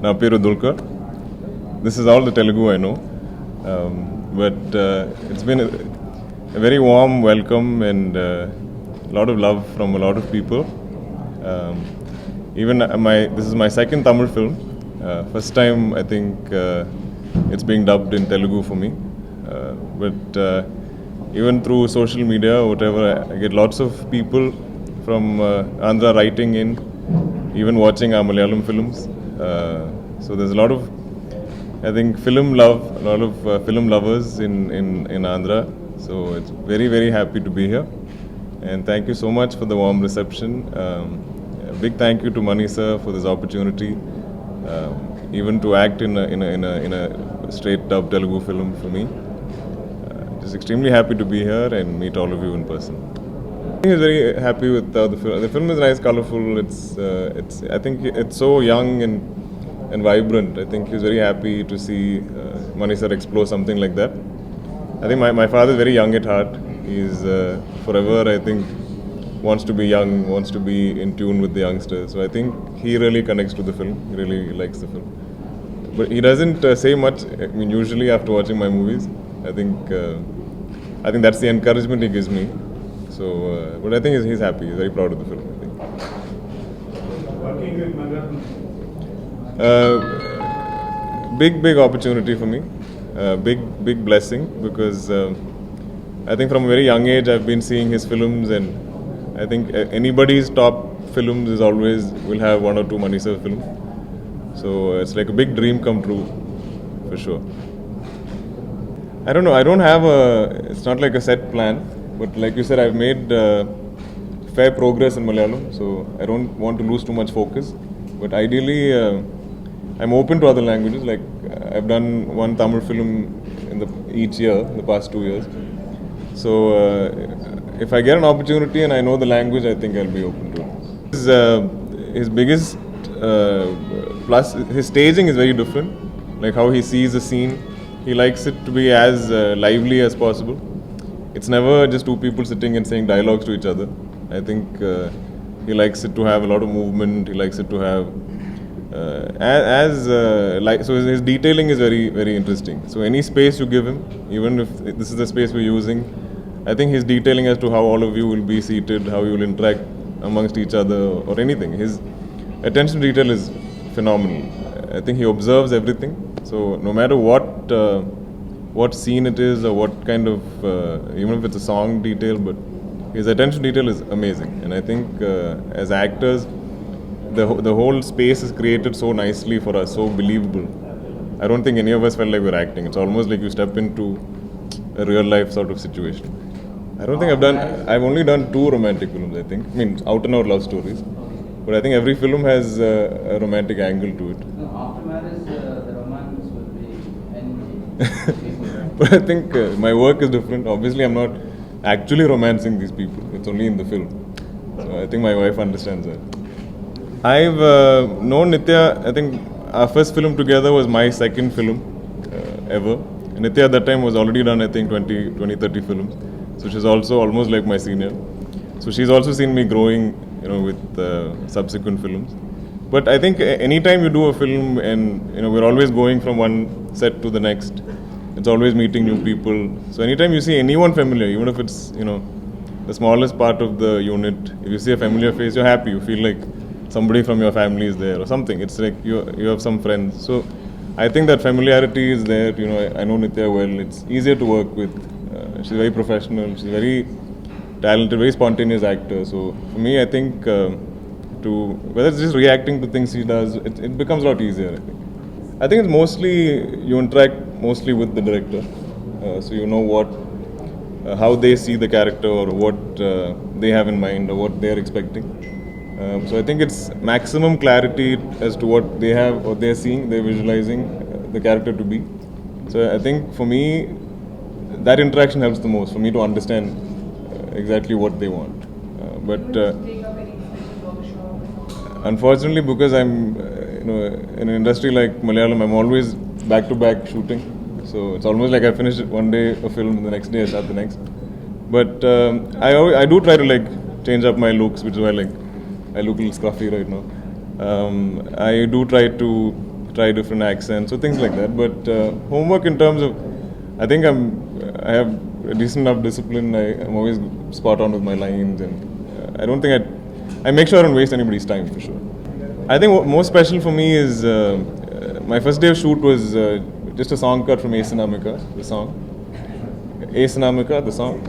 Na peru Dulquer. This is all the Telugu I know. But it's been a very warm welcome and a lot of love from a lot of people. Even this is my second Tamil film. First time I think it's being dubbed in Telugu for me. But even through social media or whatever, I get lots of people from Andhra writing in, even watching our Malayalam films. So there's a lot of, I think, film love, a lot of film lovers in Andhra. So it's very, very happy to be here. And thank you so much for the warm reception. A big thank you to Mani sir for this opportunity, even to act in a straight dub Telugu film for me. Just extremely happy to be here and meet all of you in person. I was very happy with the film. The film is nice, colorful. It's I think it's so young and vibrant. I think he was very happy to see Mani sir explore something like that. I think my father is very young at heart. He's forever, I think, wants to be young, wants to be in tune with the youngsters. So I think he really connects to the film. He really likes the film. But he doesn't say much. I mean, usually after watching my movies, I think that's the encouragement he gives me. So, but I think he's happy. He's very proud of the film, I think. Working with Bangaram? Big opportunity for me. Big blessing, because I think from a very young age I've been seeing his films, and I think anybody's top films is always will have one or two Mani sir films. So it's like a big dream come true, for sure. I don't know. I don't have it's not like a set plan, but like you said, I've made fair progress in Malayalam, so I don't want to lose too much focus. But ideally, I'm open to other languages. Like I've done one Tamil film each year, the past 2 years. So if I get an opportunity and I know the language, I think I'll be open to it. His biggest plus, his staging is very different. Like how he sees a scene, he likes it to be as lively as possible. It's never just two people sitting and saying dialogues to each other. I think he likes it to have a lot of movement. He likes it to have so his detailing is very, very interesting. So any space you give him, even if this is the space we're using, I think his detailing as to how all of you will be seated, how you will interact amongst each other or anything. His attention to detail is phenomenal. I think he observes everything. So no matter what scene it is or what kind of, even if it's a song detail, but his attention to detail is amazing. And I think as actors, the whole space is created so nicely for us, so believable. I don't think any of us felt like we're acting. It's almost like you step into a real life sort of situation. I don't think I've only done 2 romantic films, I think. I mean, out and out love stories. But I think every film has a romantic angle to it. After marriage, the romance will be ending. But I think my work is different. Obviously, I'm not actually romancing these people. It's only in the film. So I think my wife understands that. I've known Nitya, I think our first film together was my second film ever. And Nitya at that time was already done, I think, 30 films. So she's also almost like my senior. So she's also seen me growing, with subsequent films. But I think anytime you do a film and, we're always going from one set to the next. It's always meeting new people. So anytime you see anyone familiar, even if it's, the smallest part of the unit, if you see a familiar face, you're happy. You feel like somebody from your family is there or something. It's like you have some friends. So I think that familiarity is there. I know Nithya well. It's easier to work with. She's very professional. She's very talented, very spontaneous actor. So for me, I think whether it's just reacting to things she does, it becomes a lot easier, I think it's mostly, you interact mostly with the director. So you know how they see the character or what they have in mind or what they're expecting. So I think it's maximum clarity as to what they have, what they're seeing, they're visualizing the character to be. So I think for me, that interaction helps the most, for me to understand exactly what they want. Unfortunately, because I'm in an industry like Malayalam, I'm always back-to-back shooting. So it's almost like I finish one day a film, the next day I start the next. But I do try to change up my looks, which is why I look a little scruffy right now. I do try to try different accents, so things like that. But homework in terms of, I think I have a decent enough discipline. I'm always spot on with my lines, and I don't think I make sure I don't waste anybody's time for sure. I think what most special for me is my first day of shoot was just a song cut from Asanamika, the song. Asanamika, the song.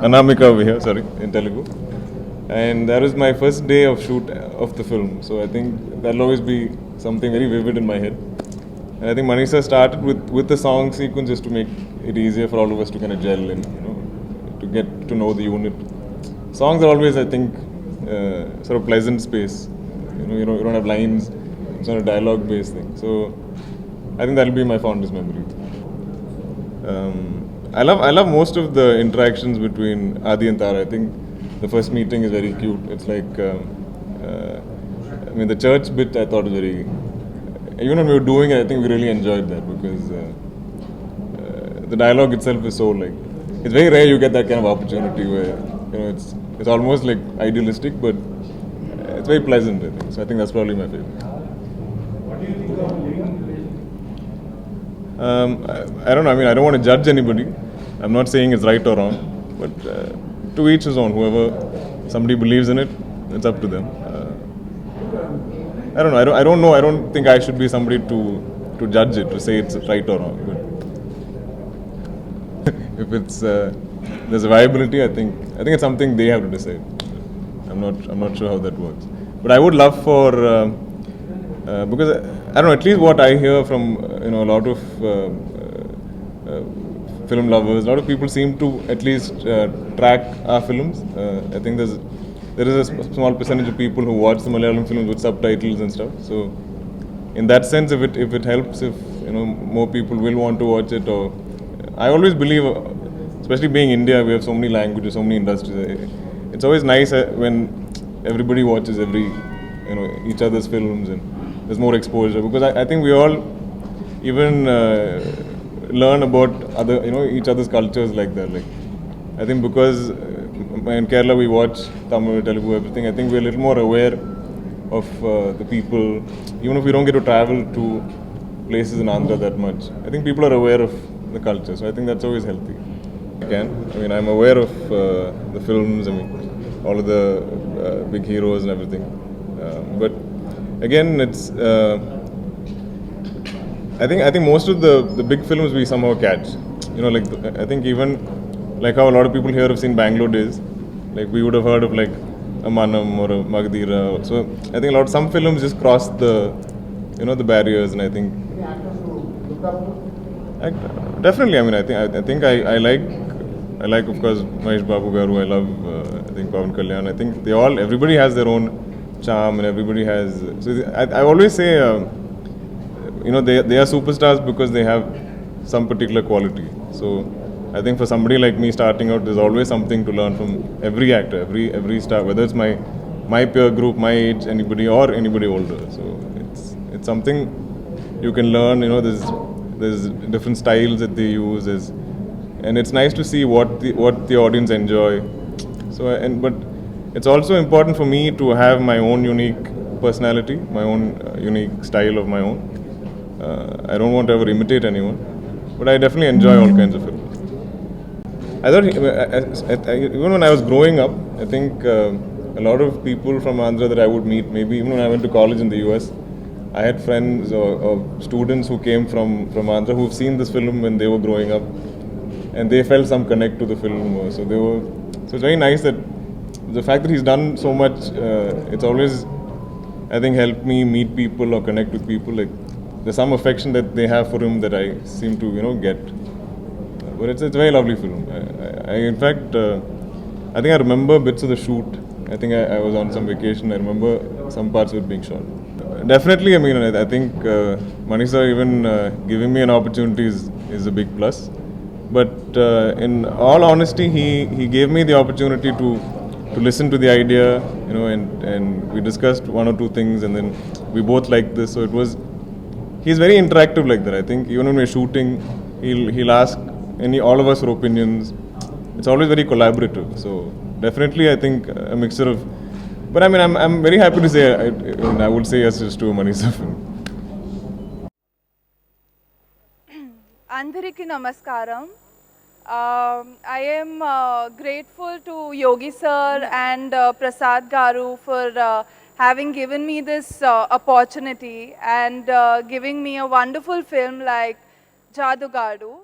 Anamika over here, sorry, in Telugu. And that was my first day of shoot of the film. So I think that'll always be something very vivid in my head. And I think Manisha started with the song sequence just to make it easier for all of us to kind of gel and, to get to know the unit. Songs are always, I think, sort of pleasant space. You don't have lines. It's not a dialogue-based thing. So I think that'll be my fondest memory. I love most of the interactions between Adi and Tara. I think the first meeting is very cute. It's like, the church bit I thought was very. Even when we were doing it, I think we really enjoyed that because the dialogue itself is so like. It's very rare you get that kind of opportunity where it's almost like idealistic, but it's very pleasant. I think so. I think that's probably my favorite. What do you think of living relationship? I don't know. I don't want to judge anybody. I'm not saying it's right or wrong, but to each his own. Whoever somebody believes in it, it's up to them. I don't know. I don't know. I don't think I should be somebody to judge it, to say it's right or wrong. But if it's there's a viability, I think it's something they have to decide. I'm not sure how that works. But I would love for because I don't know. At least what I hear from a lot of film lovers, a lot of people seem to at least track our films. I think there is a small percentage of people who watch the Malayalam films with subtitles and stuff. So, in that sense, if it helps, if more people will want to watch it, or I always believe, especially being India, we have so many languages, so many industries. It's always nice when everybody watches each other's films and there's more exposure, because I think we all even learn about each other's cultures like that. Like I think because in Kerala we watch Tamil, Telugu, everything. I think we're a little more aware of the people, even if we don't get to travel to places in Andhra that much. I think people are aware of the culture, so I think that's always healthy. I'm aware of the films. All of the big heroes and everything. But again, it's. I think most of the big films we somehow catch. I think even like how a lot of people here have seen Bangalore Days. Like we would have heard of like a Manam or a Magadira. So I think some films just cross the the barriers, and I think. Definitely, I think I like of course Mahesh Babu Garu. I love I think Pawan Kalyan. I think everybody has their own charm, and everybody has. So I always say they are superstars because they have some particular quality. So I think for somebody like me starting out, there's always something to learn from every actor, every star, whether it's my peer group, my age, anybody or anybody older. So it's something you can learn. There's different styles that they use, and it's nice to see what the audience enjoy. So but it's also important for me to have my own unique personality, my own unique style of my own. I don't want to ever imitate anyone, but I definitely enjoy all kinds of films. I thought even when I was growing up, I think a lot of people from Andhra that I would meet, maybe even when I went to college in the US, I had friends or students who came from Andhra who've seen this film when they were growing up, and they felt some connect to the film. So it's very nice that the fact that he's done so much, it's always, I think, helped me meet people or connect with people. Like there's some affection that they have for him that I seem to get. But it's a very lovely film. In fact, I think I remember bits of the shoot. I think I was on some vacation. I remember some parts of it being shot. Definitely, I think Manisha even giving me an opportunity is a big plus. But in all honesty, he gave me the opportunity to listen to the idea, and we discussed one or two things, and then we both liked this. So he's very interactive like that. I think even when we're shooting, he'll ask all of us for opinions. It's always very collaborative. So definitely, I think a mixture of. But I'm very happy to say I would say yes just to a Manisha film. Andariki Namaskaram. I am grateful to Yogi sir and Prasad Garu for having given me this opportunity and giving me a wonderful film like Jadugadu.